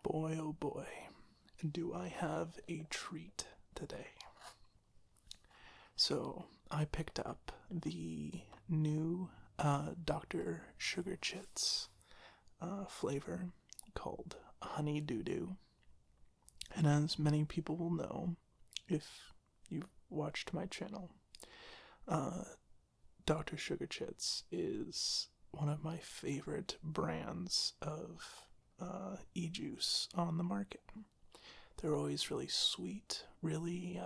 Boy, oh boy, do I have a treat today. So, I picked up the new Dr. Shugar Chitz flavor called Honey DooDoo. And as many people will know, if you've watched my channel, Dr. Shugar Chitz is one of my favorite brands of e-juice on the market. They're always really sweet, really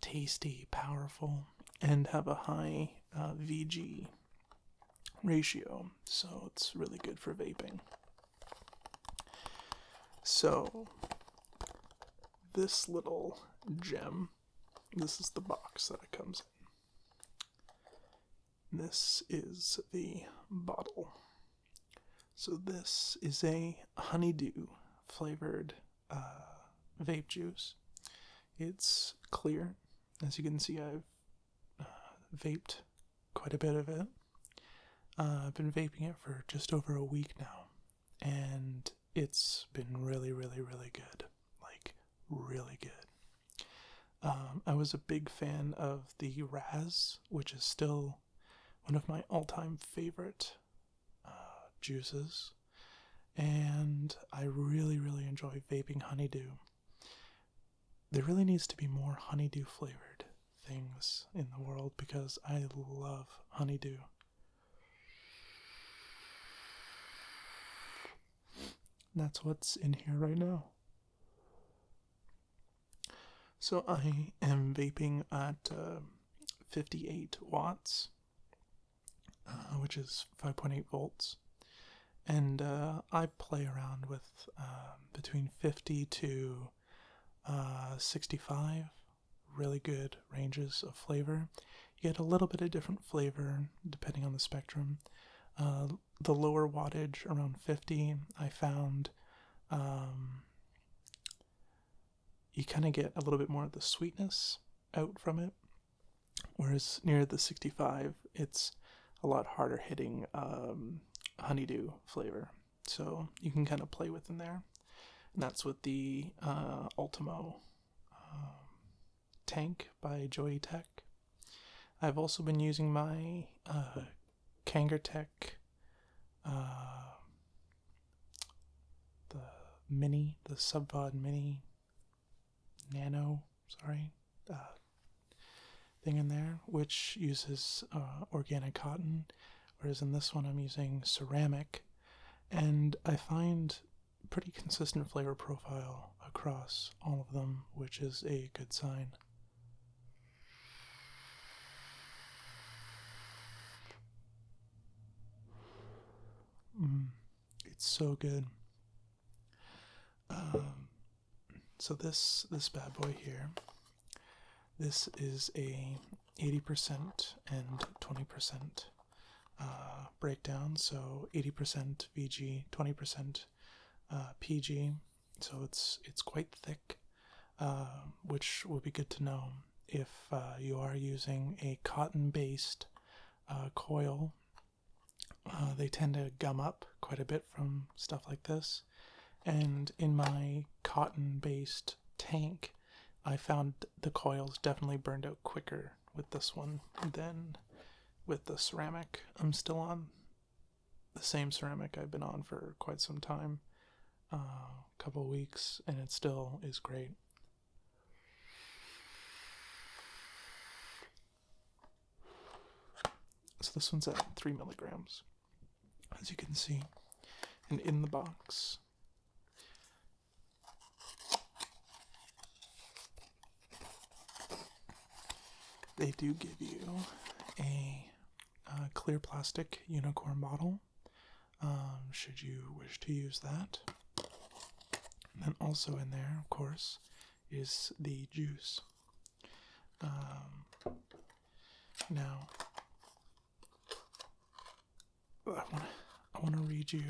tasty, powerful, and have a high VG ratio, so it's really good for vaping. So, this little gem, this is the box that it comes in. This is the bottle. So this is a honeydew flavored vape juice. It's clear. As you can see, I've vaped quite a bit of it. I've been vaping it for just over a week now, and it's been really, really, really good. Like, really good. I was a big fan of the Raz, which is still one of my all-time favorite juices, and I really, really enjoy vaping honeydew. There really needs to be more honeydew flavored things in the world because I love honeydew. That's what's in here right now. So I am vaping at 58 watts, which is 5.8 volts. And I play around with between 50 to 65 really good ranges of flavor. You get a little bit of different flavor depending on the spectrum. The lower wattage, around 50, I found you kind of get a little bit more of the sweetness out from it, whereas near the 65, it's a lot harder hitting honeydew flavor, so you can kind of play with in there. And that's with the Ultimo tank by Joy Tech. I've also been using my Kangertech the Subvod Mini Nano, thing in there, which uses organic cotton, whereas in this one I'm using ceramic, and I find pretty consistent flavor profile across all of them, which is a good sign. It's so good. So this bad boy here, this is a 80% and 20% breakdown, so 80% VG, 20% PG, so it's quite thick, which will be good to know if you are using a cotton-based coil. They tend to gum up quite a bit from stuff like this, and in my cotton-based tank, I found the coils definitely burned out quicker with this one than with the ceramic. I'm still on the same ceramic I've been on for quite some time, a couple of weeks, and it still is great. So this one's at 3 milligrams, as you can see, and in the box they do give you a clear plastic unicorn bottle, should you wish to use that. And then also in there, of course, is the juice. Now, I want to read you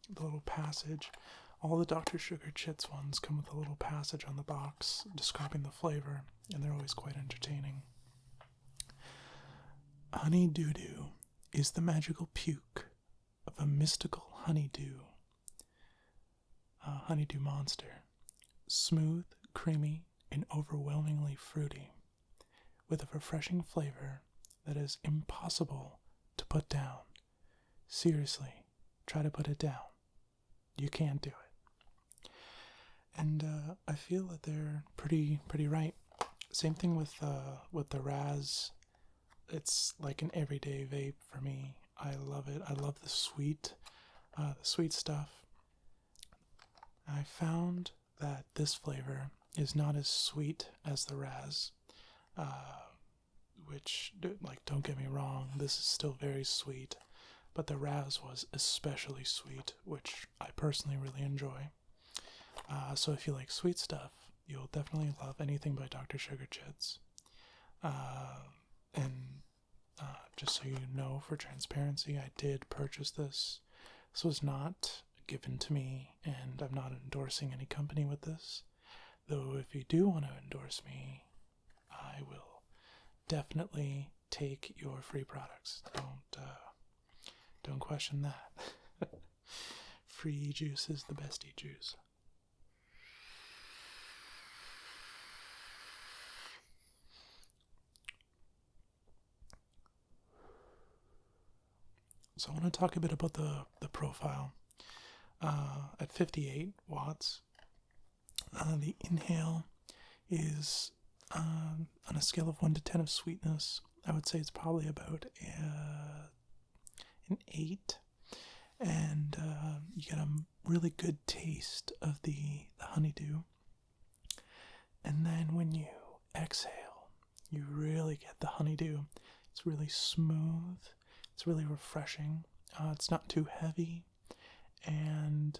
the little passage. All the Dr. Shugar Chitz ones come with a little passage on the box describing the flavor, and they're always quite entertaining. Honey DooDoo is the magical puke of a mystical honeydew Honeydew Monster. Smooth, creamy, and overwhelmingly fruity, with a refreshing flavor that is impossible to put down. Seriously, try to put it down. You can't do it. And I feel that they're pretty right. Same thing with the Raz. It's like an everyday vape for me. I love it. I love the sweet stuff. I found that this flavor is not as sweet as the Raz, which, like, don't get me wrong, this is still very sweet, but the Raz was especially sweet, which I personally really enjoy. So if you like sweet stuff, you'll definitely love anything by Dr. Shugar Chitz. And just so you know, for transparency, I did purchase this. This was not given to me, and I'm not endorsing any company with this. Though if you do want to endorse me, I will definitely take your free products. Don't question that. Free juice is the best juice. So I want to talk a bit about the profile. At 58 watts, the inhale is, on a scale of 1 to 10 of sweetness, I would say it's probably about an 8. And you get a really good taste of the honeydew. And then when you exhale, you really get the honeydew. It's really smooth. It's really refreshing. It's not too heavy, and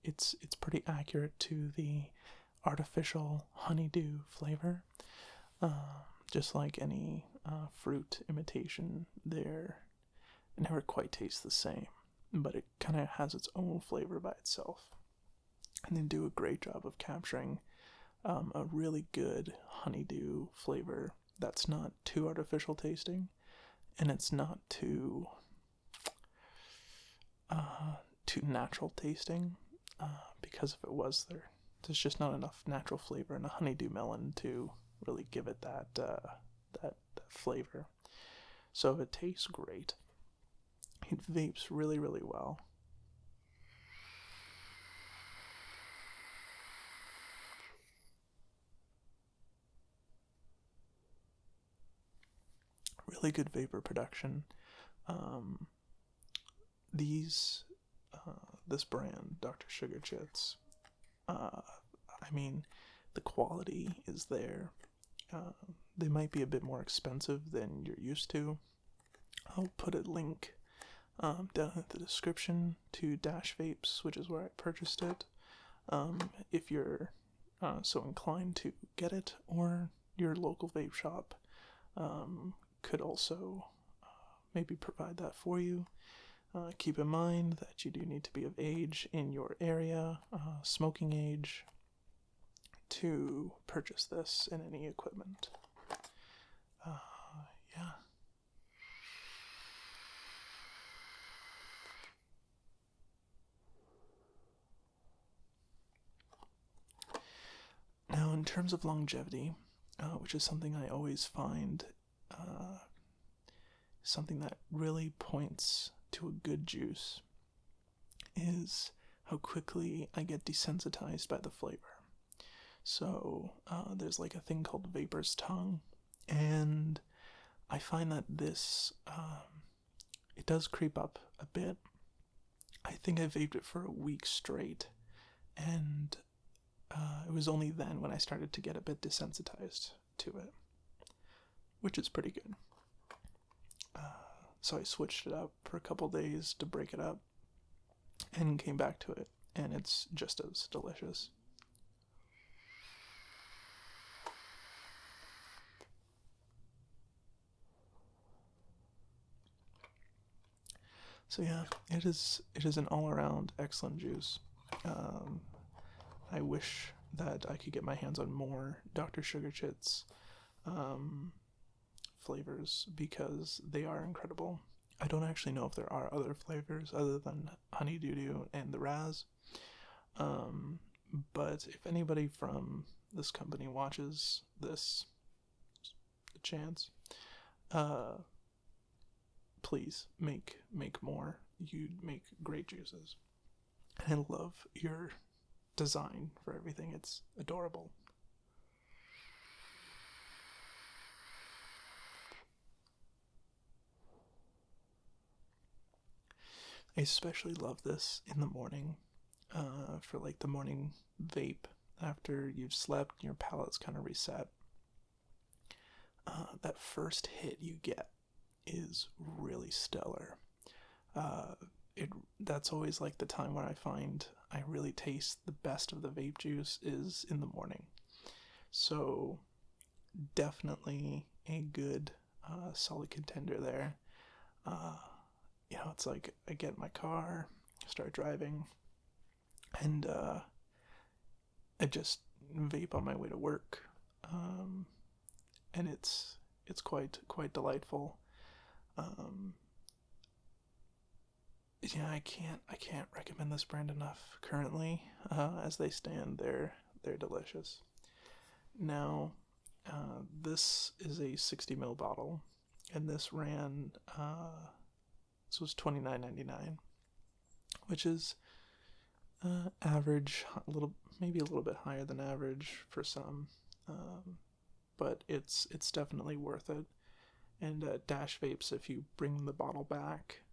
it's pretty accurate to the artificial honeydew flavor. Just like any fruit imitation, it never quite tastes the same, but it kind of has its own flavor by itself. And they do a great job of capturing a really good honeydew flavor that's not too artificial tasting, and it's not too natural tasting, because if it was, there's just not enough natural flavor in a honeydew melon to really give it that flavor. So it tastes great. It vapes really, really well. Really good vapor production. This brand, Dr. Shugar Chitz, I mean, the quality is there. They might be a bit more expensive than you're used to. I'll put a link down in the description to Dash Vapes, which is where I purchased it. If you're so inclined to get it, or your local vape shop could also maybe provide that for you. Keep in mind that you do need to be of age in your area, smoking age, to purchase this and any equipment. Yeah. Now, in terms of longevity, which is something I always find something that really points to a good juice, is how quickly I get desensitized by the flavor. So there's like a thing called vapor's tongue, and I find that this, it does creep up a bit. I think I vaped it for a week straight, and it was only then when I started to get a bit desensitized to it, which is pretty good. So I switched it up for a couple days to break it up, and came back to it, and it's just as delicious. So yeah, it is an all-around excellent juice. I wish that I could get my hands on more Dr. Shugar Chitz flavors, because they are incredible. I don't actually know if there are other flavors other than honey DooDoo and the Raz. But if anybody from this company watches this, a chance, please make more. You make great juices. And I love your design for everything. It's adorable. I especially love this in the morning, for like the morning vape after you've slept and your palate's kind of reset. That first hit you get is really stellar. That's always like the time where I find I really taste the best of the vape juice is in the morning. So definitely a good solid contender there. It's like I get in my car, start driving, and I just vape on my way to work, and it's quite delightful. I can't recommend this brand enough. Currently, as they stand, they're delicious. Now, this is a 60 ml bottle, and this ran. This was $29.99, which is average, maybe a little bit higher than average for some, but it's definitely worth it. And Dash Vapes, if you bring the bottle back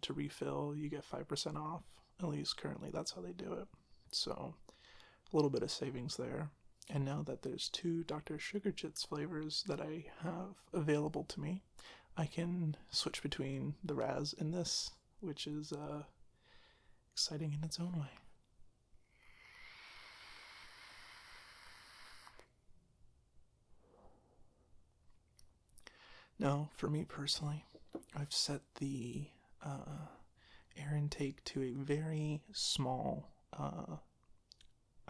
to refill, you get 5% off. At least currently, that's how they do it. So a little bit of savings there. And now that there's 2 Dr. Shugar Chitz flavors that I have available to me, I can switch between the Raz and this, which is exciting in its own way. Now, for me personally, I've set the air intake to a very small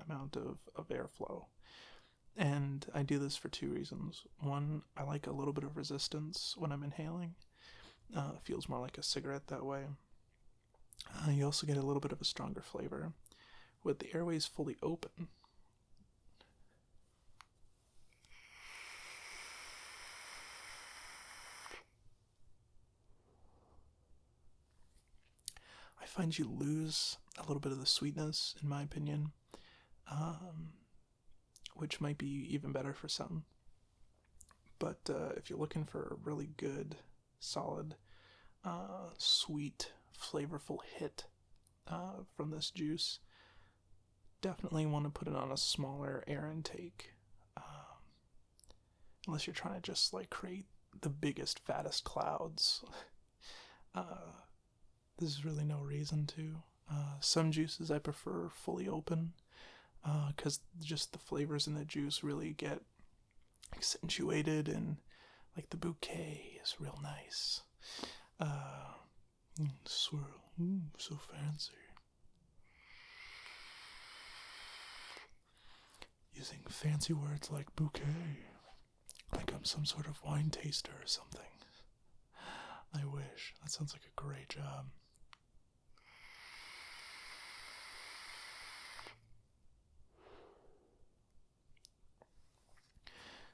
amount of airflow. And I do this for 2 reasons. One, I like a little bit of resistance when I'm inhaling. It feels more like a cigarette that way. You also get a little bit of a stronger flavor. With the airways fully open, I find you lose a little bit of the sweetness, in my opinion. Which might be even better for some. But if you're looking for a really good, solid, sweet, flavorful hit from this juice, definitely want to put it on a smaller air intake. Unless you're trying to just like create the biggest, fattest clouds. There's really no reason to. Some juices I prefer fully open, because just the flavors in the juice really get accentuated, and like the bouquet is real nice. Swirl, so fancy. Using fancy words like bouquet, like I'm some sort of wine taster or something. I wish. That sounds like a great job.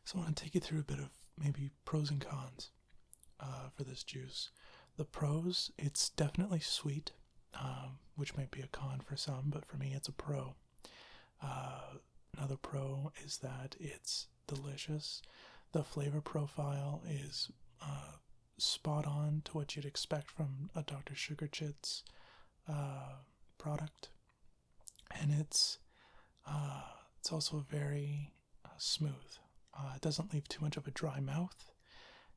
So I want to take you through a bit of maybe pros and cons for this juice. The pros, it's definitely sweet, which might be a con for some, but for me it's a pro. Another pro is that it's delicious. The flavor profile is spot on to what you'd expect from a Dr. Shugar Chitz product. And it's also very smooth. It doesn't leave too much of a dry mouth,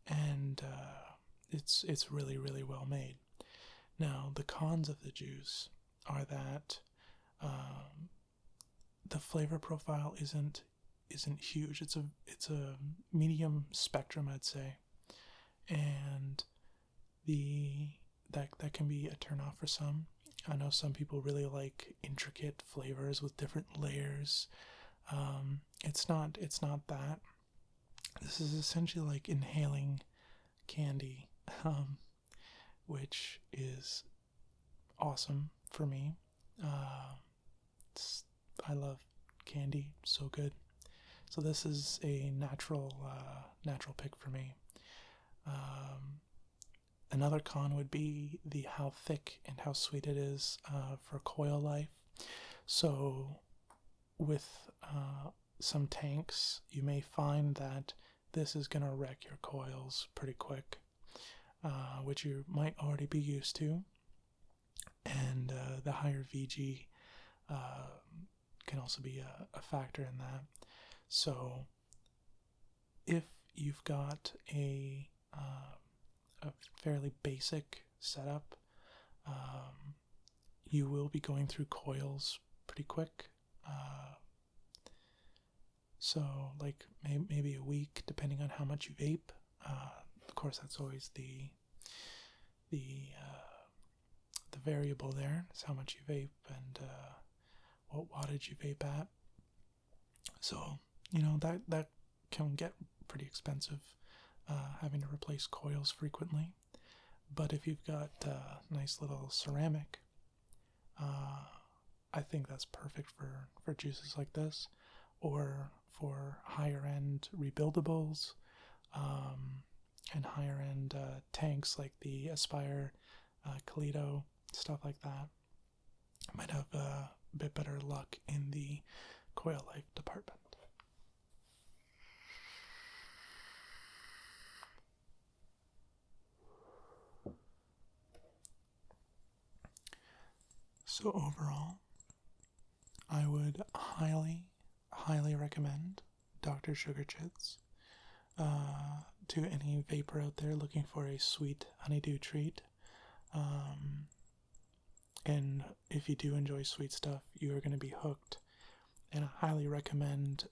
and it's really, really well made. Now, the cons of the juice are that the flavor profile isn't huge. It's a medium spectrum, I'd say, and that can be a turnoff for some. I know some people really like intricate flavors with different layers. It's not that. This is essentially like inhaling candy. which is awesome for me. I love candy, so good. So this is a natural pick for me. Another con would be how thick and how sweet it is for coil life. So with some tanks, you may find that this is going to wreck your coils pretty quick, which you might already be used to. And the higher VG can also be a factor in that. So if you've got a fairly basic setup, you will be going through coils pretty quick. So like maybe a week, depending on how much you vape. Of course, that's always the variable there, is how much you vape and what wattage you vape at. So, that can get pretty expensive, having to replace coils frequently. But if you've got a nice little ceramic, I think that's perfect for juices like this, or for higher end rebuildables, and higher end tanks like the Aspire Kalito, stuff like that. I might have a bit better luck in the coil life department. So overall, I would highly recommend Dr. Shugar Chitz to any vapor out there looking for a sweet honeydew treat. And if you do enjoy sweet stuff, you are going to be hooked. And I highly recommend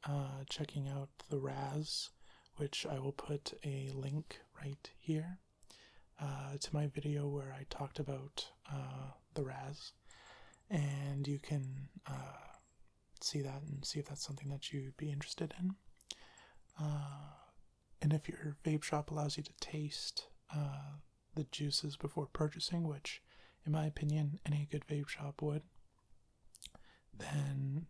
checking out the Raz, which I will put a link right here to my video where I talked about the Raz. And you can see that and see if that's something that you'd be interested in. And if your vape shop allows you to taste the juices before purchasing, which in my opinion any good vape shop would, then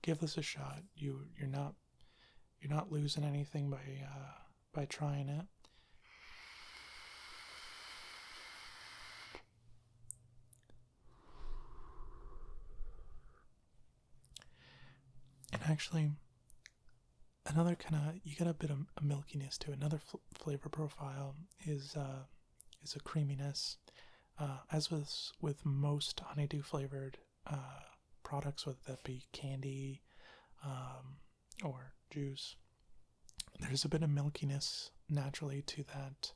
give this a shot. You're not losing anything by trying it. And actually, another kind of, you get a bit of a milkiness to it. Another flavor profile is a creaminess, as with most honeydew flavored products, whether that be candy or juice. There's a bit of milkiness naturally to that,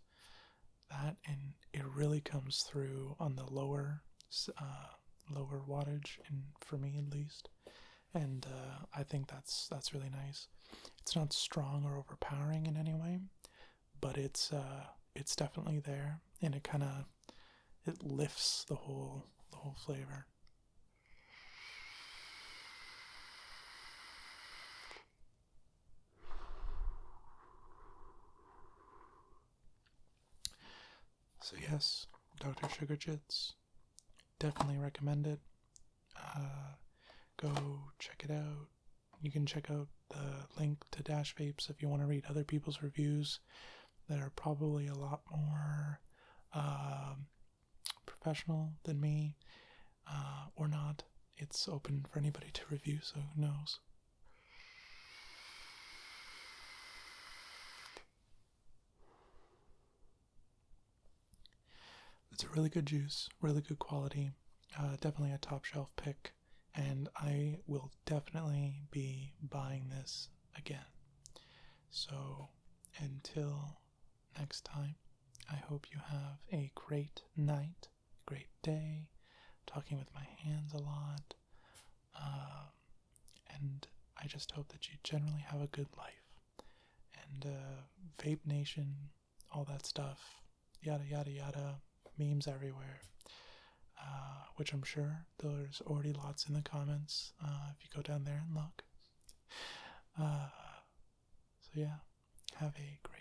and it really comes through on the lower wattage, and for me at least. And I think that's really nice. It's not strong or overpowering in any way, but it's definitely there, and it lifts the whole flavor. So yes, Dr. Shugar Chitz, definitely recommend it. Go check it out. You can check out the link to Dash Vapes if you want to read other people's reviews that are probably a lot more professional than me, or not. It's open for anybody to review, so who knows. It's a really good juice, really good quality, definitely a top shelf pick. And I will definitely be buying this again. So until next time, I hope you have a great night, great day, talking with my hands a lot. And I just hope that you generally have a good life. And Vape Nation, all that stuff, yada yada yada, memes everywhere. Which I'm sure there's already lots in the comments if you go down there and look. So yeah, have a great